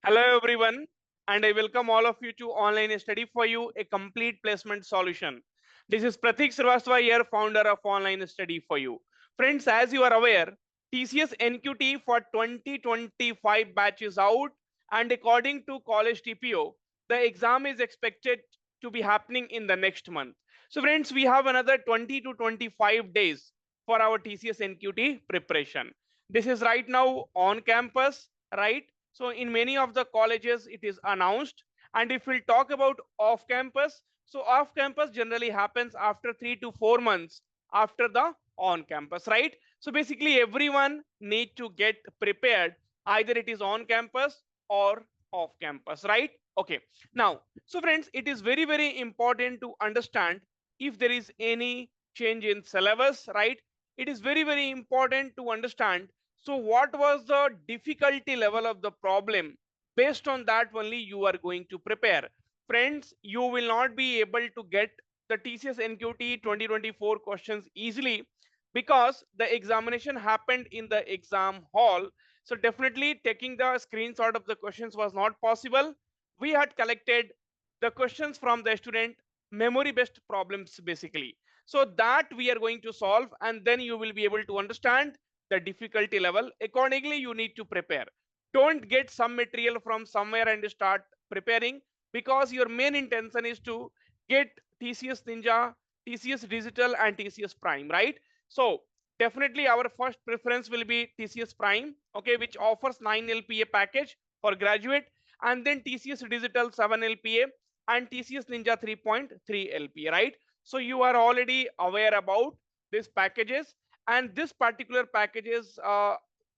Hello everyone, and I welcome all of you to Online Study for You, a complete placement solution. This is Pratik Srivastava here, founder of Online Study for You. Friends, as you are aware, TCS NQT for 2025 batch is out, and according to college TPO, the exam is expected to be happening in the next month. So friends, we have another 20 to 25 days for our TCS NQT preparation. This is right now on campus, right? So in many of the colleges, it is announced. And if we'll talk about off campus, so off campus generally happens after 3 to 4 months after the on campus, right? So basically everyone need to get prepared. Either it is on campus or off campus, right? Okay. Now, so friends, it is very, very important to understand if there is any change in syllabus, right? It is very, very important to understand so what was the difficulty level of the problem? Based on that only you are going to prepare. Friends, you will not be able to get the TCS NQT 2024 questions easily because the examination happened in the exam hall. So definitely taking the screenshot of the questions was not possible. We had collected the questions from the student memory based problems basically. So that we are going to solve, and then you will be able to understand the difficulty level. Accordingly, you need to prepare. Don't get some material from somewhere and start preparing, because your main intention is to get TCS Ninja, TCS Digital, and TCS Prime, right? So definitely our first preference will be TCS Prime, okay, which offers 9 LPA package for graduate, and then TCS Digital 7 LPA and TCS Ninja 3.3 LPA, right? So you are already aware about these packages, and this particular packages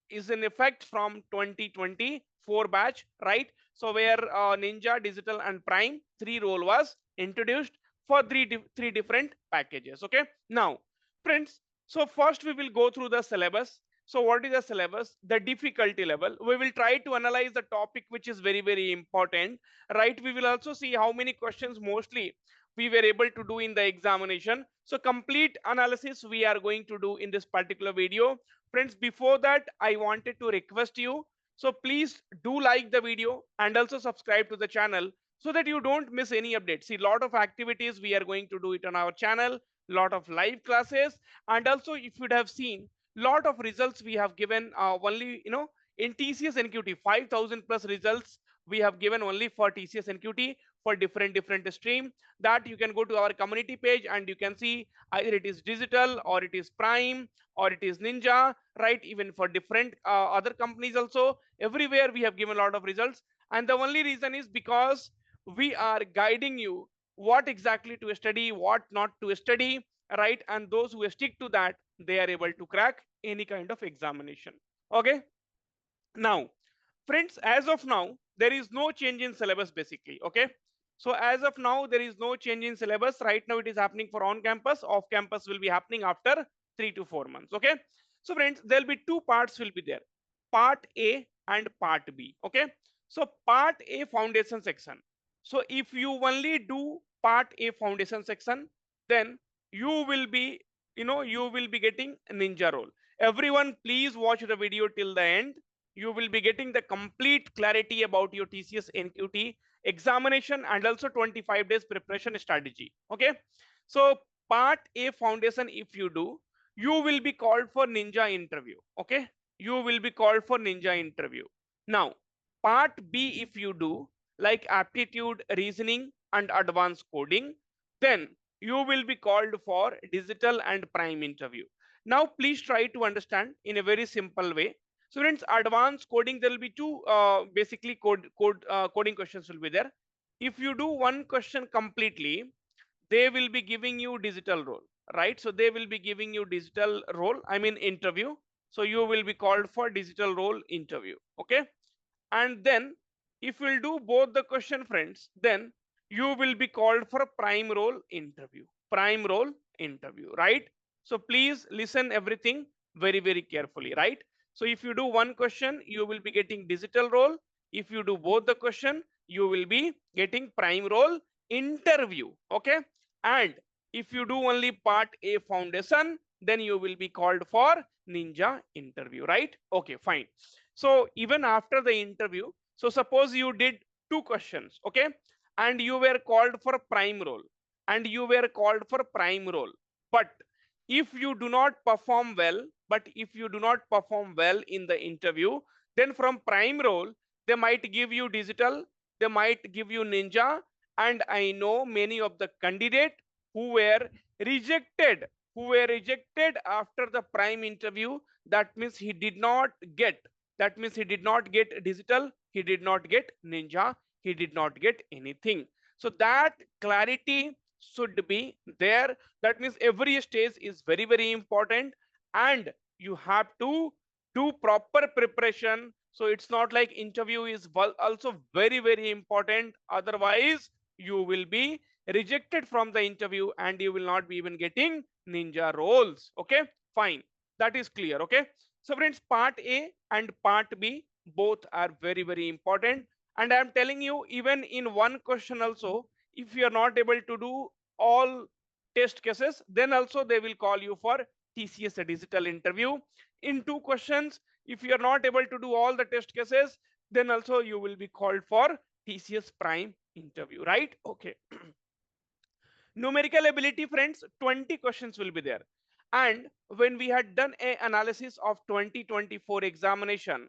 is in effect from 2024 batch, right? So where Ninja, Digital, and Prime 3 role was introduced for three different packages. Okay. Now, friends, so first we will go through the syllabus. So what is the syllabus? The difficulty level. We will try to analyze the topic which is very, very important, right? We will also see how many questions mostly we were able to do in the examination. So complete analysis we are going to do in this particular video. Friends, before that, I wanted to request you, so please do like the video and also subscribe to the channel so that you don't miss any updates. See, lot of activities we are going to do it on our channel, lot of live classes, and also if you'd have seen lot of results we have given only, in TCS NQT 5,000 plus results we have given only for TCS NQT for different stream, that you can go to our community page and you can see either it is digital or it is prime or it is ninja, right? Even for different other companies also, everywhere we have given a lot of results, and the only reason is because we are guiding you what exactly to study, what not to study, right? And those who stick to that, they are able to crack any kind of examination. Okay. Now, friends, as of now there is no change in syllabus basically. Okay. So as of now there is no change in syllabus. Right now it is happening for on campus. Off campus will be happening after 3 to 4 months. Okay. So friends, there'll be two parts will be there, part A and part B. Okay. So part A, foundation section. So if you only do part A, foundation section, then you will be, you will be getting ninja role. Everyone please watch the video till the end. You will be getting the complete clarity about your TCS NQT examination and also 25 days preparation strategy. Okay. So part A, foundation, if you do, you will be called for ninja interview. Okay. You will be called for ninja interview. Now, part B, if you do, like aptitude, reasoning, and advanced coding, then you will be called for digital and prime interview. Now, please try to understand in a very simple way. So friends, advanced coding, there will be two basically coding questions will be there. If you do one question completely, they will be giving you digital role, right? So they will be giving you digital role, I mean interview. So you will be called for digital role interview. Okay. And then if we'll do both the question, friends, then you will be called for a prime role interview. Prime role interview, right? So please listen everything very, very carefully, right? So if you do one question, you will be getting digital role. If you do both the question, you will be getting prime role interview. Okay. And if you do only part A, foundation, then you will be called for ninja interview, right? Okay, fine. So even after the interview, So suppose you did 2 questions, okay, and you were called for prime role, and you were called for prime role. But if you do not perform well, in the interview, then from prime role, they might give you digital, they might give you ninja, and I know many of the candidate who were rejected, after the prime interview. That means he did not get, digital, he did not get ninja, he did not get anything. So that clarity should be there. That means every stage is very very important, and you have to do proper preparation. So it's not like interview is also very very important, otherwise you will be rejected from the interview and you will not be even getting ninja roles. Okay, fine, that is clear. Okay, so friends, part A and part B both are very very important, and I am telling you, even in one question also, if you are not able to do all test cases, then also they will call you for TCS digital interview. In 2 questions, if you are not able to do all the test cases, then also you will be called for TCS prime interview, right? Okay. Numerical ability, friends, 20 questions will be there. And when we had done a analysis of 2024 examination,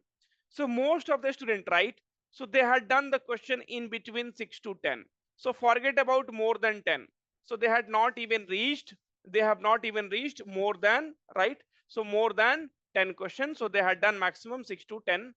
so most of the student, right, so they had done the question in between 6 to 10. So forget about more than 10. So they had not even reached, more than, right, so more than 10 questions. So they had done maximum 6 to 10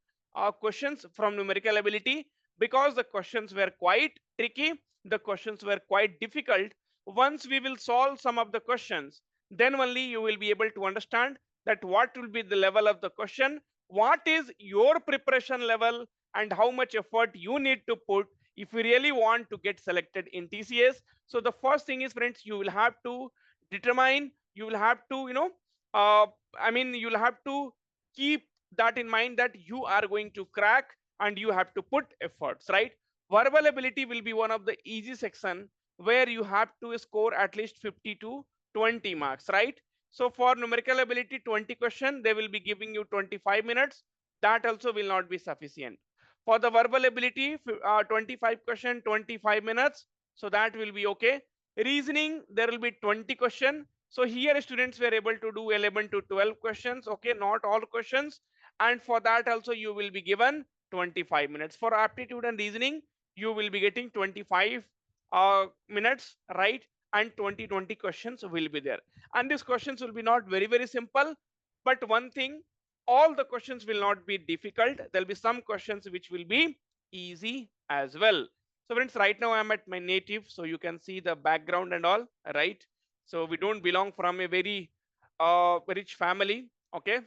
questions from numerical ability, because the questions were quite tricky, the questions were quite difficult. Once we will solve some of the questions, then only you will be able to understand that what will be the level of the question, what is your preparation level, and how much effort you need to put if you really want to get selected in TCS. So the first thing is, friends, you will have to determine, you will have to, uh, you'll have to keep that in mind, that you are going to crack and you have to put efforts, right? Verbal ability will be one of the easy section where you have to score at least 50 to 20 marks, right? So for numerical ability 20 question, they will be giving you 25 minutes. That also will not be sufficient. For the verbal ability, 25 question, 25 minutes. So that will be okay. Reasoning, there will be 20 question. So here students were able to do 11 to 12 questions. Okay, not all questions. And for that also you will be given 25 minutes. For aptitude and reasoning, you will be getting 25 minutes, right? And 20 questions will be there. And these questions will be not very very simple, but one thing, all the questions will not be difficult. There'll be some questions which will be easy as well. So friends, right now I'm at my native, so you can see the background and all, right? So we don't belong from a very rich family. Okay,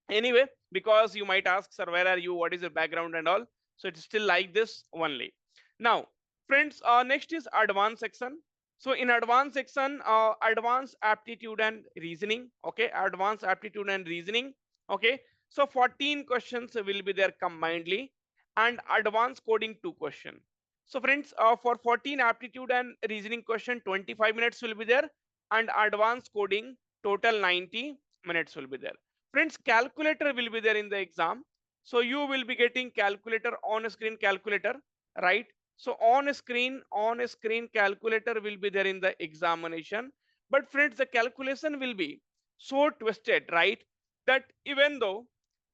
anyway, because you might ask, sir, where are you, what is your background and all. So it's still like this only. Now friends, next is advanced section. So in advanced section, advanced aptitude and reasoning. Okay, advanced aptitude and reasoning. Okay, so 14 questions will be there combinedly, and advanced coding 2 question. So friends, for 14 aptitude and reasoning question, 25 minutes will be there, and advanced coding total 90 minutes will be there. Friends, calculator will be there in the exam. So you will be getting calculator, on screen calculator, right? So on screen calculator will be there in the examination. But friends, the calculation will be so twisted, right? That even though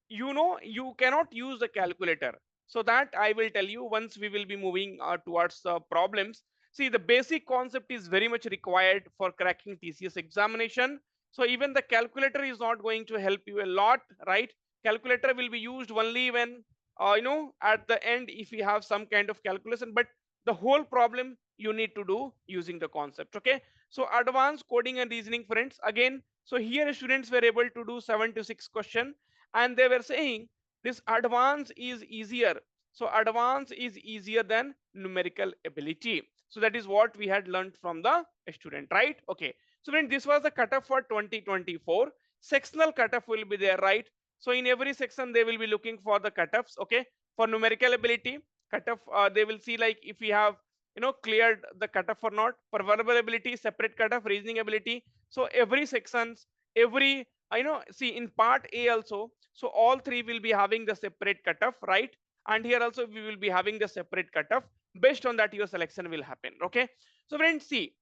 you cannot use the calculator. So that I will tell you once we will be moving towards problems. See, the basic concept is very much required for cracking TCS examination. So even the calculator is not going to help you a lot, right? Calculator will be used only when at the end, if you have some kind of calculation, but the whole problem you need to do using the concept. Okay, so advanced coding and reasoning, friends, again, so here students were able to do 7 to 6 question, and they were saying this advance is easier. So advance is easier than numerical ability. So that is what we had learned from the student, right? Okay, so when this was the cutoff for 2024, sectional cutoff will be there, right? So in every section they will be looking for the cutoffs. Okay, for numerical ability cutoff, they will see like if we have cleared the cutoff or not. For verbal ability, separate cutoff. Reasoning ability, so every sections, every see in part A also, so all three will be having the separate cutoff, right? And here also we will be having the separate cutoff. Based on that, your selection will happen. Okay. So friends, see,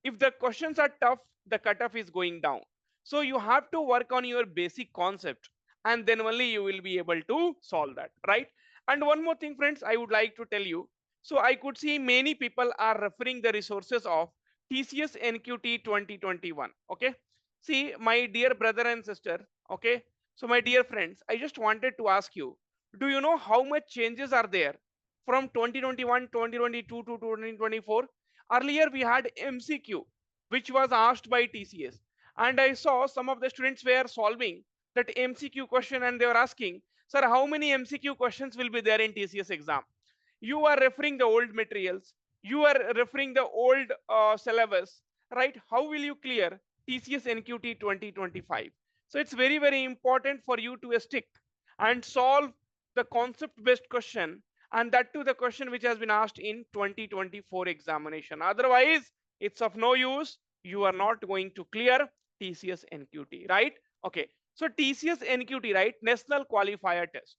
if the questions are tough, the cutoff is going down. So you have to work on your basic concept, and then only you will be able to solve that, right? And one more thing, friends, I would like to tell you. So I could see many people are referring the resources of TCS NQT 2021. Okay. See, my dear brother and sister, okay. So my dear friends, I just wanted to ask you, do you know how much changes are there from 2021, 2022 to 2024? Earlier we had MCQ, which was asked by TCS, and I saw some of the students were solving that MCQ question, and they were asking, sir, how many MCQ questions will be there in TCS exam? You are referring the old materials, you are referring the old syllabus, right? How will you clear TCS NQT 2025? So it's very, very important for you to stick and solve the concept based question, and that too the question which has been asked in 2024 examination. Otherwise it's of no use, you are not going to clear TCS NQT, right? Okay, so TCS NQT, right, national qualifier test,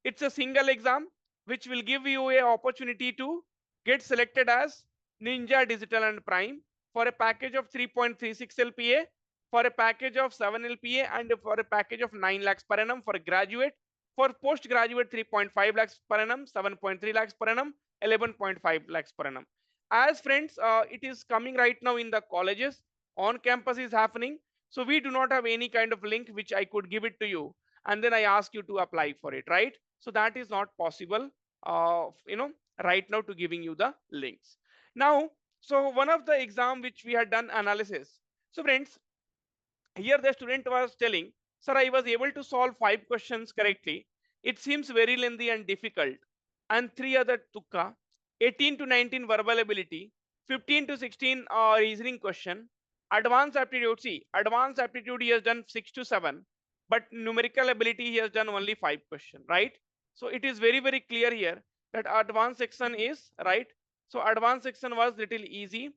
it's a single exam which will give you a opportunity to get selected as Ninja Digital and Prime for a package of 3.36 LPA, for a package of 7 LPA, and for a package of 9 lakhs per annum for a graduate. For postgraduate, 3.5 lakhs per annum, 7.3 lakhs per annum, 11.5 lakhs per annum. As friends, it is coming right now in the colleges. On campus is happening. So we do not have any kind of link which I could give it to you, and then I ask you to apply for it, right? So that is not possible, right now, to giving you the links. Now, so one of the exam which we had done analysis. So friends, here the student was telling, sir, I was able to solve 5 questions correctly. It seems very lengthy and difficult, and 3 other tukka, 18 to 19 verbal ability, 15 to 16 reasoning question, advanced aptitude. See, advanced aptitude he has done 6 to 7, but numerical ability he has done only 5 question, right? So it is very, very clear here that advanced section is right. So advanced section was little easy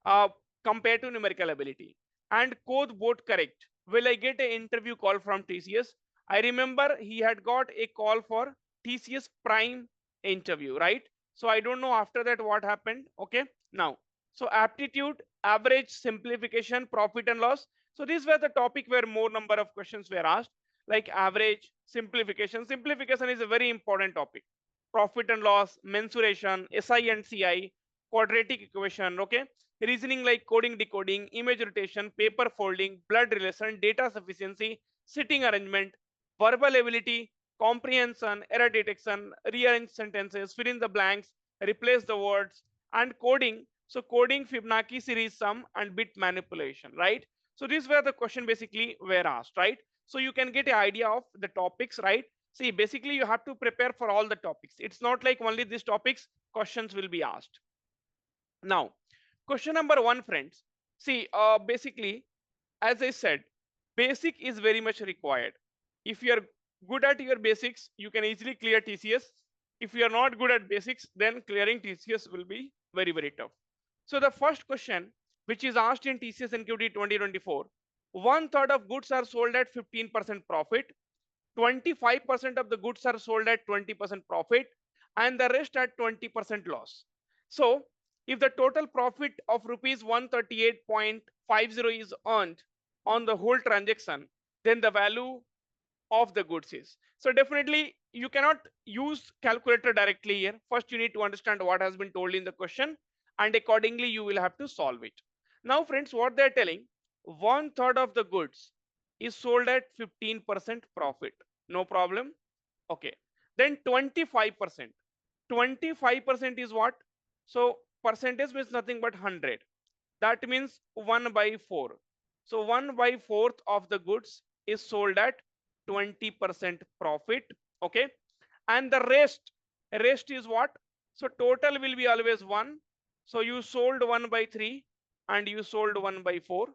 uh, compared to numerical ability. And code both correct. Will I get an interview call from TCS? I remember he had got a call for TCS Prime interview, right? So I don't know after that what happened. Okay, now, so aptitude, average, simplification, profit and loss. So these were the topic where more number of questions were asked, like average, simplification. Simplification is a very important topic. Profit and loss, mensuration, SI and CI, quadratic equation. Okay, reasoning like coding, decoding, image rotation, paper folding, blood relation, data sufficiency, sitting arrangement, verbal ability, comprehension, error detection, rearrange sentences, fill in the blanks, replace the words, and coding. So coding, Fibonacci series sum, and bit manipulation, right? So these were the question basically were asked, right? So you can get an idea of the topics, right? See, basically you have to prepare for all the topics. It's not like only these topics questions will be asked. Now, question number 1, friends. See, basically, as I said, basic is very much required. If you are good at your basics, you can easily clear TCS. If you are not good at basics, then clearing TCS will be very, very tough. So the first question, which is asked in TCS NQT 2024, 1/3 of goods are sold at 15% profit, 25% of the goods are sold at 20% profit, and the rest at 20% loss. So if the total profit of rupees 138.50 is earned on the whole transaction, then the value of the goods is. So definitely you cannot use calculator directly here. First you need to understand what has been told in the question, and accordingly you will have to solve it. Now friends, what they're telling, 1/3 of the goods is sold at 15% profit. No problem. Okay. Then 25%. 25% is what? So percentage means nothing but 100. That means 1 by 4. So 1 by 4th of the goods is sold at 20% profit. Okay. And the rest is what? So total will be always 1. So you sold 1 by 3 and you sold 1 by 4.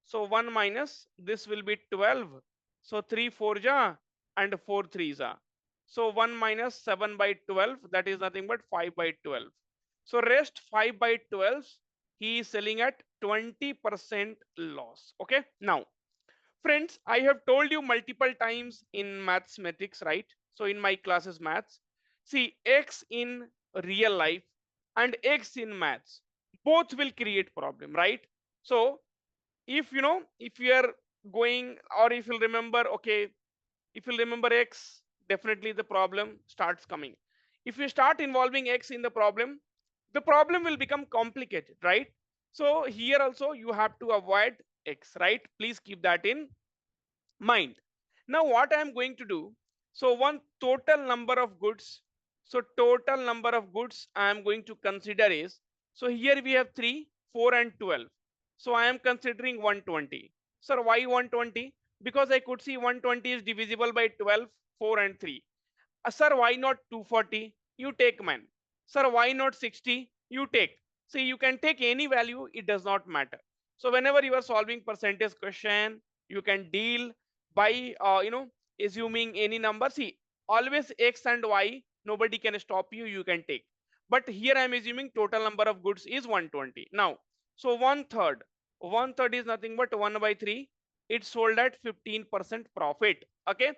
So 1 minus this will be 12. So 3 4 ja and 4 3 ja. So 1 minus 7 by 12, that is nothing but 5 by 12. So rest 5 by 12, he is selling at 20% loss. Okay. Now, friends, I have told you multiple times in mathematics, right? So in my classes maths, See, X in real life and X in maths, both will create problem, right? So if you know, if you are going, or if you'll remember, okay, if you'll remember X, definitely the problem starts coming. If you start involving X in the problem will become complicated, right? So here also you have to avoid X, right? Please keep that in mind. Now what I am going to do, so one total number of goods, so total number of goods I am going to consider is, so here we have 3, 4 and 12. So I am considering 120. Sir, why 120? Because I could see 120 is divisible by 12, 4 and 3. Sir, why not 240? You take man. Sir, why not 60? You take. See, you can take any value, it does not matter. So whenever you are solving percentage question, you can deal by assuming any number. See, always X and Y, nobody can stop you, you can take. But here I am assuming total number of goods is 120. Now, so one third is nothing but 1 by 3. It's sold at 15% profit. Okay,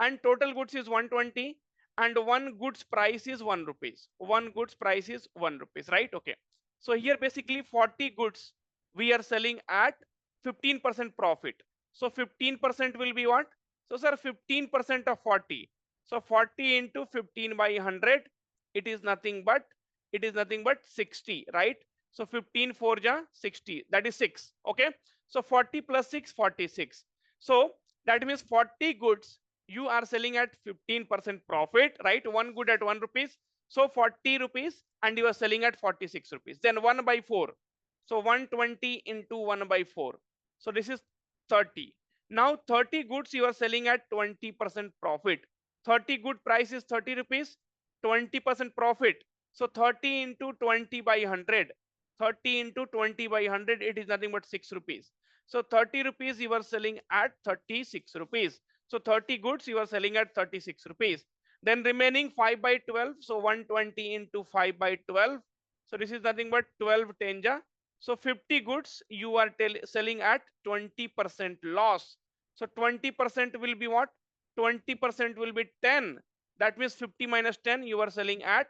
and total goods is 120, and one goods price is 1 rupees. One goods price is 1 rupees, right? Okay, so here basically 40 goods we are selling at 15% profit. So 15% will be what? So sir, 15% of 40, so 40 into 15 by 100, it is nothing but 60, right? So 15 4 ja 60, that is 6. Okay, so 40 plus 6, 46. So that means 40 goods you are selling at 15% profit, right? One good at 1 rupees, so 40 rupees, and you are selling at 46 rupees. Then 1 by 4, so 120 into 1 by 4, so this is 30. Now 30 goods you are selling at 20% profit. 30 good price is 30 rupees, 20% profit, so 30 into 20 by 100, 30 into 20 by 100, it is nothing but 6 rupees. So 30 rupees you are selling at 36 rupees. So 30 goods you are selling at 36 rupees. Then remaining 5 by 12. So 120 into 5 by 12. So this is nothing but 12 tenja. So 50 goods you are selling at 20% loss. So 20% will be what? 20% will be 10. That means 50 minus 10, you are selling at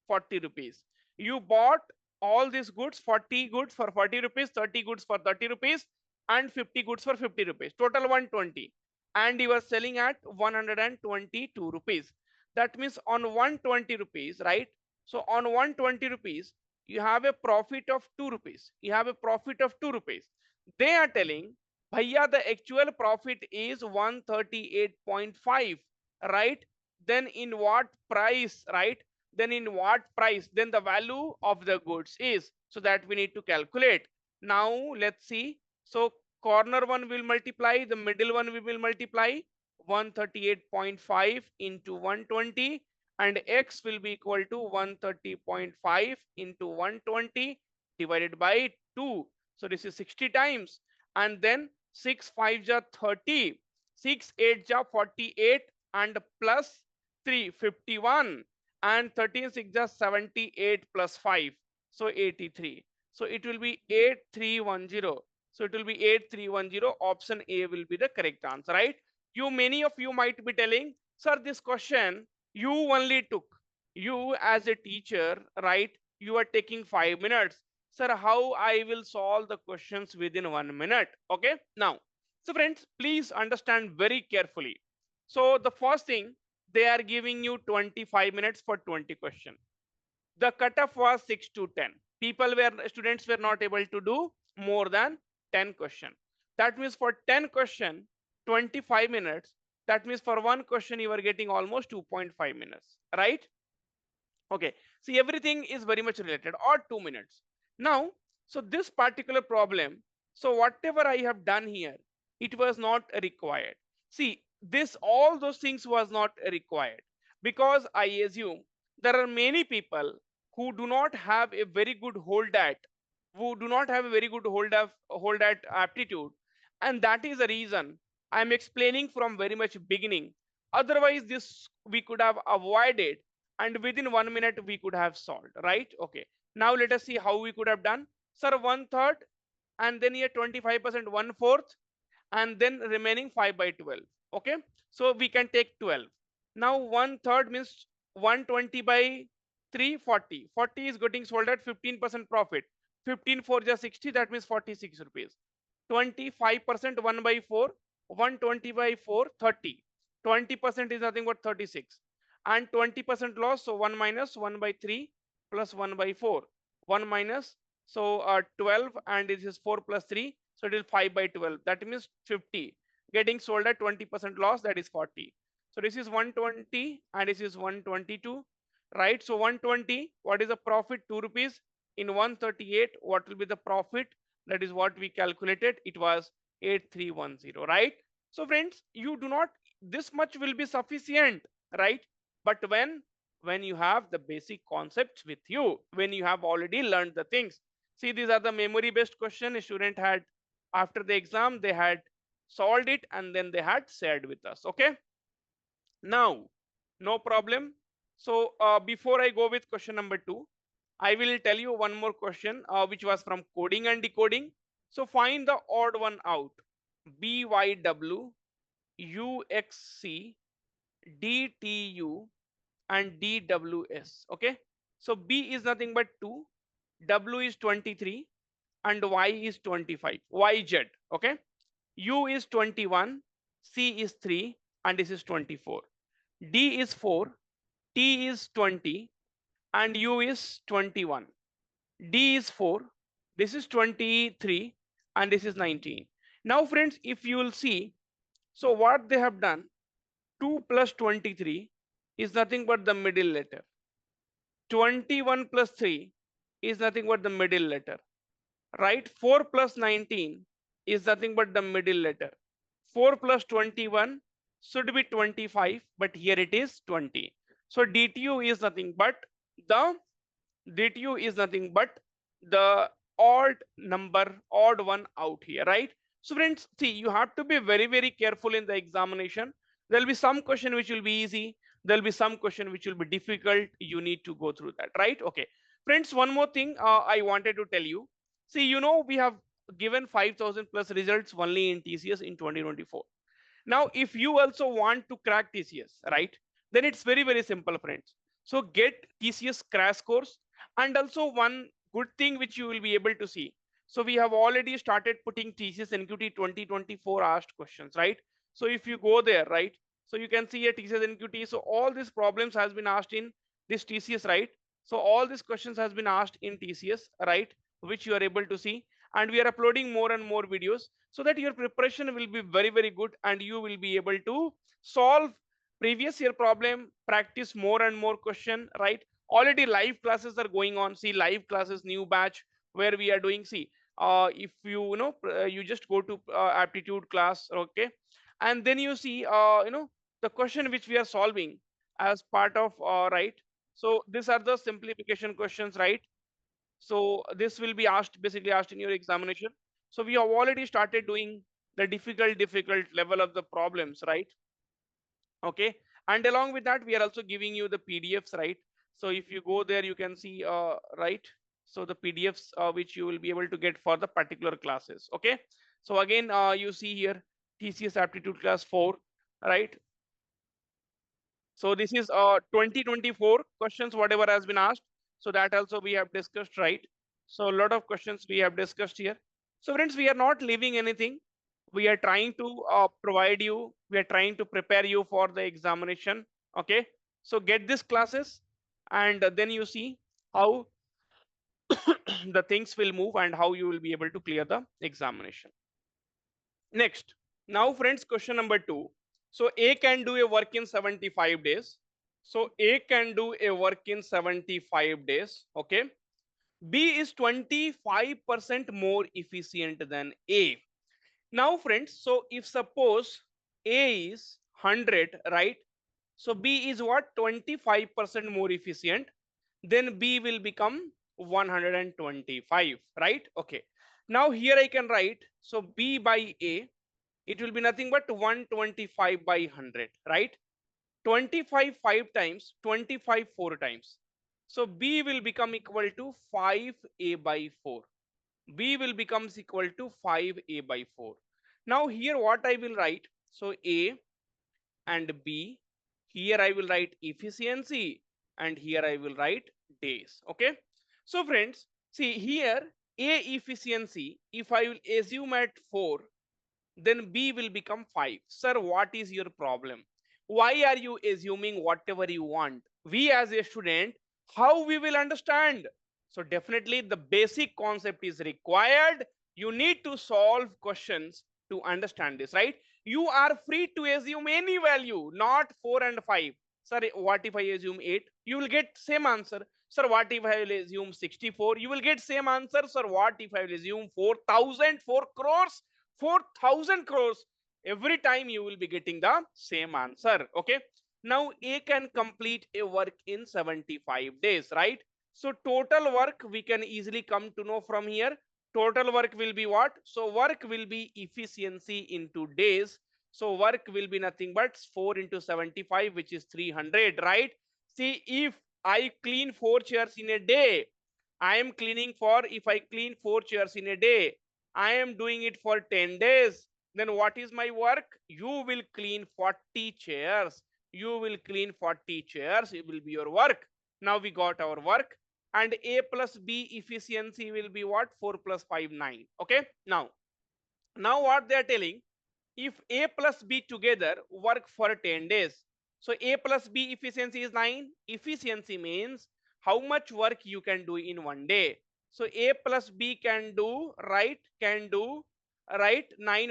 40 rupees. You bought all these goods, 40 goods for 40 rupees, 30 goods for 30 rupees, and 50 goods for 50 rupees. Total 120. And you are selling at 122 rupees. That means on 120 rupees, right? So on 120 rupees, you have a profit of 2 rupees. You have a profit of 2 rupees. They are telling, bhaiya, the actual profit is 138.5, right? Then in what price, right? Then in what price? Then the value of the goods is. So that we need to calculate. Now let's see. So corner one will multiply, the middle one we will multiply, 138.5 into 120, and X will be equal to 130.5 into 120 divided by 2. So this is 60 times, and then 6 5 ja 30, 6 8 ja 48, and plus 3 51, and 13 6 ja 78 plus 5, so 83. So it will be 8310. So it will be 8310. Option A will be the correct answer, right? Many of you might be telling, sir, this question you only took, you as a teacher, right? You are taking 5 minutes. Sir, how I will solve the questions within 1 minute? Okay, now, so friends, please understand very carefully. So the first thing, they are giving you 25 minutes for 20 questions. The cutoff was 6 to 10. Students were not able to do more than 10 questions. That means for 10 questions, 25 minutes. That means for one question, you are getting almost 2.5 minutes, right? Okay, see, everything is very much related, or 2 minutes. Now, so this particular problem, so whatever I have done here, it was not required. See, this, all those things was not required, because I assume there are many people who do not have a very good hold at, hold at aptitude, and that is the reason I am explaining from very much beginning. Otherwise, this we could have avoided, and within 1 minute we could have solved, right? Okay, now let us see how we could have done. Sir, one third, and then here 25%, 1/4, and then remaining 5 by 12. Okay, so we can take 12. Now one third means 120 by 3, 40. 40 is getting sold at 15% profit. 15 for just 60, that means 46 rupees. 25% 1 by 4, 120 by 4, 30. 20% is nothing but 36. And 20% loss, so 1 minus 1 by 3 plus 1 by 4. 1 minus, so 12, and this is 4 plus 3, so it is 5 by 12. That means 50. Getting sold at 20% loss, that is 40. So this is 120 and this is 122, right? So 120, what is the profit? 2 rupees. In 138, what will be the profit? That is what we calculated. It was 8310, right? So friends, you do not, this much will be sufficient, right? But when you have the basic concepts with you, when you have already learned the things. See, these are the memory based question a student had after the exam, they had solved it and then they had shared with us. Okay, now no problem. So before I go with question number 2, I will tell you one more question which was from coding and decoding. So find the odd one out. BYW, UXC, DTU and DWS. Okay, so B is nothing but 2, W is 23 and Y is 25, YZ. Okay, U is 21, C is 3 and this is 24. D is 4, T is 20 and U is 21. D is 4, this is 23 and this is 19. Now friends, if you will see, so what they have done, 2 plus 23 is nothing but the middle letter. 21 plus 3 is nothing but the middle letter, right? 4 plus 19 is nothing but the middle letter. 4 plus 21 should be 25, but here it is 20. So DTU is nothing but the DTU is nothing but the odd one out here, right? So friends, see, you have to be very, very careful in the examination. There'll be some question which will be easy. There'll be some question which will be difficult. You need to go through that, right? Okay. Friends, one more thing I wanted to tell you. See, we have given 5,000 plus results only in TCS in 2024. Now, if you also want to crack TCS, right, then it's very, very simple, friends. So get TCS crash course. And also one good thing which you will be able to see. So we have already started putting TCS NQT 2024 asked questions, right? So if you go there, right, so you can see a TCS NQT. So all these problems has been asked in this TCS, right? So all these questions has been asked in TCS, right, which you are able to see. And we are uploading more and more videos so that your preparation will be very, very good and you will be able to solve previous year problem, practice more and more question, right? Already live classes are going on. See, live classes, new batch where we are doing. See, if you just go to aptitude class, okay, and then you see the question which we are solving as part of right. So these are the simplification questions, right? So this will be asked, basically asked in your examination. So we have already started doing the difficult level of the problems, right? Okay, and along with that we are also giving you the PDFs, right? So if you go there you can see right, so the PDFs which you will be able to get for the particular classes. Okay, so again you see here TCS aptitude class 4, right? So this is 2024 questions whatever has been asked, so that also we have discussed, right? So a lot of questions we have discussed here. So friends, we are not leaving anything. We are trying to provide you, we are trying to prepare you for the examination. Okay, so get these classes and then you see how the things will move and how you will be able to clear the examination. Next, now friends, question number 2. So A can do a work in 75 days. So A can do a work in 75 days. Okay, B is 25% more efficient than A. Now friends, so if suppose A is 100, right? So B is what? 25% more efficient. Then B will become 125, right? Okay. Now here I can write, so B by A, it will be nothing but 125 by 100, right? 25 5 times, 25 4 times. So B will become equal to 5A by 4. B will becomes equal to 5A by 4. Now here what I will write, so A and B, here I will write efficiency and here I will write days. Okay. So friends, see here A efficiency, if I will assume at 4, then B will become 5. Sir, what is your problem? Why are you assuming whatever you want? We as a student, how we will understand? So definitely the basic concept is required. You need to solve questions to understand this, right? You are free to assume any value, not 4 and 5. Sir, what if I assume 8? You will get same answer. Sir, what if I will assume 64? You will get same answer. Sir, what if I will assume 4,000, 4 crores? 4,000 crores. Every time you will be getting the same answer. Okay. Now A can complete a work in 75 days, right? So total work we can easily come to know from here. Total work will be what? So work will be efficiency into days. So work will be nothing but 4 into 75, which is 300, right? See, if I clean 4 chairs in a day, I am cleaning for, if I clean 4 chairs in a day, I am doing it for 10 days. Then what is my work? You will clean 40 chairs. You will clean 40 chairs. It will be your work. Now we got our work. And A plus B efficiency will be what? 4 plus 5, 9. Okay. Now what they are telling, if A plus B together work for 10 days. So A plus B efficiency is 9. Efficiency means how much work you can do in one day. So A plus B can do, right, 9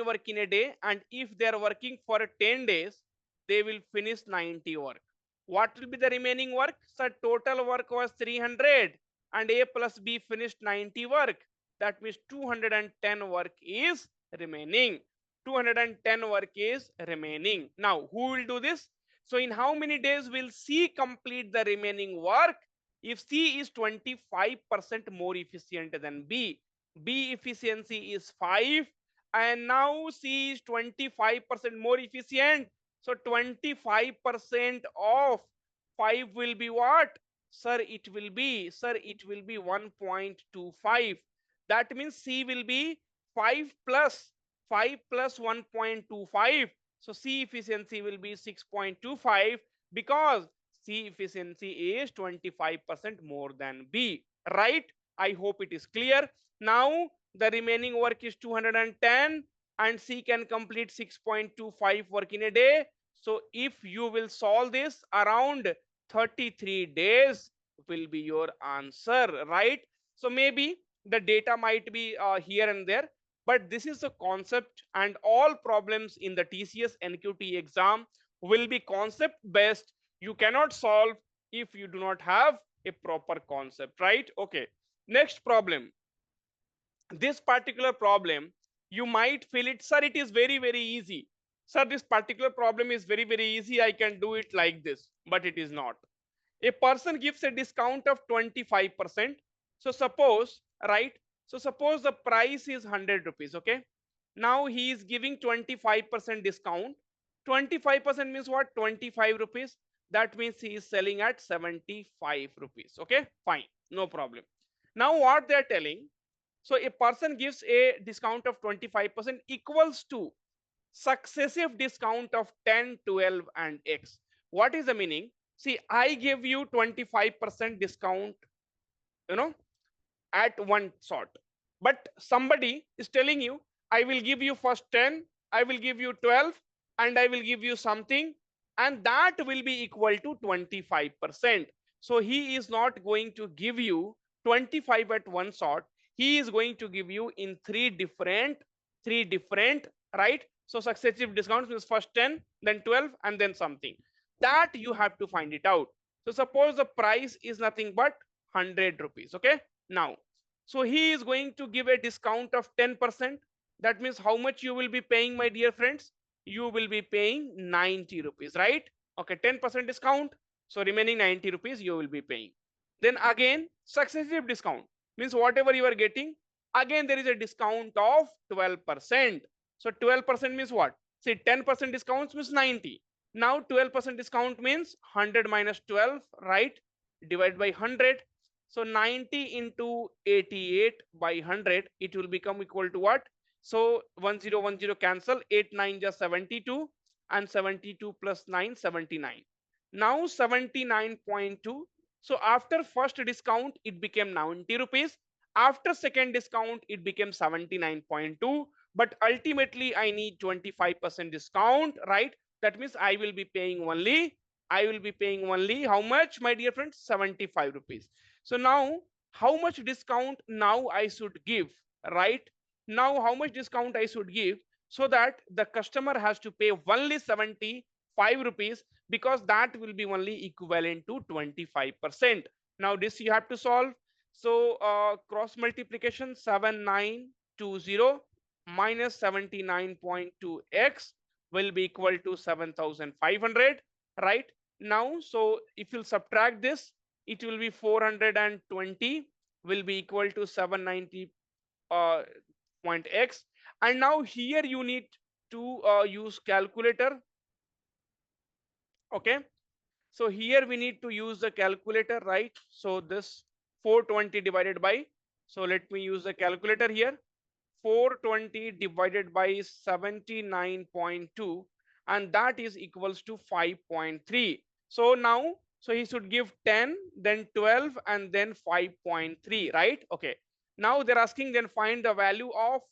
work in a day. And if they are working for 10 days, they will finish 90 work. What will be the remaining work? So total work was 300 and A plus B finished 90 work. That means 210 work is remaining. 210 work is remaining. Now, who will do this? So, in how many days will C complete the remaining work? If C is 25% more efficient than B, B efficiency is 5, and now C is 25% more efficient. So, 25% of 5 will be what? Sir, it will be 1.25. That means C will be 5 plus 1.25. So C efficiency will be 6.25 because C efficiency is 25% more than B, right? I hope it is clear. Now the remaining work is 210 and C can complete 6.25 work in a day. So if you will solve this, around 33 days will be your answer, right? So maybe the data might be here and there, but this is the concept, and all problems in the TCS NQT exam will be concept based. You cannot solve if you do not have a proper concept, right? Okay. Next problem. This particular problem, you might feel it, sir, it is very, very easy. Sir, this particular problem is very, very easy. I can do it like this, but it is not. A person gives a discount of 25%. So suppose, right? So suppose the price is 100 rupees, okay? Now he is giving 25% discount. 25% means what? 25 rupees. That means he is selling at 75 rupees, okay? Fine, no problem. Now what they are telling, so a person gives a discount of 25% equals to successive discount of 10, 12 and X. What is the meaning? See, I give you 25% discount, you know, at one shot. But somebody is telling you, I will give you first 10, I will give you 12, and I will give you something, and that will be equal to 25%. So he is not going to give you 25 at one shot. He is going to give you in three different, right? So successive discounts means first 10, then 12, and then something. That you have to find it out. So suppose the price is nothing but 100 rupees. Okay. Now, so he is going to give a discount of 10%. That means how much you will be paying, my dear friends? You will be paying 90 rupees, right? Okay, 10% discount. So remaining 90 rupees you will be paying. Then again, successive discount means whatever you are getting, again there is a discount of 12%. So 12% means what? See, 10% discounts means 90. Now 12% discount means 100 minus 12, right? Divided by 100. So 90 into 88 by 100, it will become equal to what? So 1010 cancel, 8 9 just 72, and 72 plus 9, 79. Now 79.2, So after first discount, it became 90 rupees. After second discount, it became 79.2. But ultimately, I need 25% discount, right? That means I will be paying only how much, my dear friends? 75 rupees. So now, how much discount now I should give, right? Now, how much discount I should give so that the customer has to pay only 75 rupees, because that will be only equivalent to 25%. Now this you have to solve. So cross multiplication, 7920 minus 79.2x will be equal to 7500, right? Now, so if you subtract this, it will be 420 will be equal to 790 point x. And now here you need to use calculator. Okay, so here we need to use the calculator, right? So this 420 divided by, so let me use the calculator here. 420 divided by 79.2, and that is equals to 5.3. So now, so he should give 10, then 12, and then 5.3, right? Okay, now they're asking, then find the value of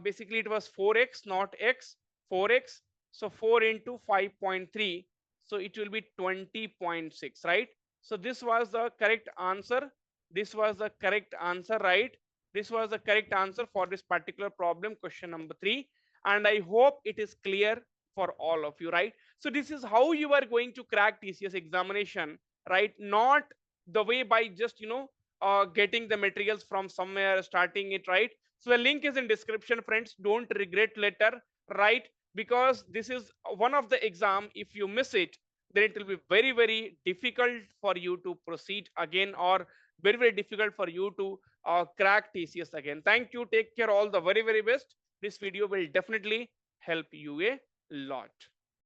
basically it was 4x, not x, 4x. So 4 into 5.3, so it will be 20.6, right? So this was the correct answer. This was the correct answer, right? This was the correct answer for this particular problem, question number 3. And I hope it is clear for all of you, right? So this is how you are going to crack TCS examination, right? Not the way by just, getting the materials from somewhere, starting it, right? So the link is in description, friends. Don't regret later, right? Because this is one of the exam. If you miss it, then it will be very, very difficult for you to proceed again, or very, very difficult for you to crack TCS again. Thank you. Take care. All the very, very best. This video will definitely help you a lot.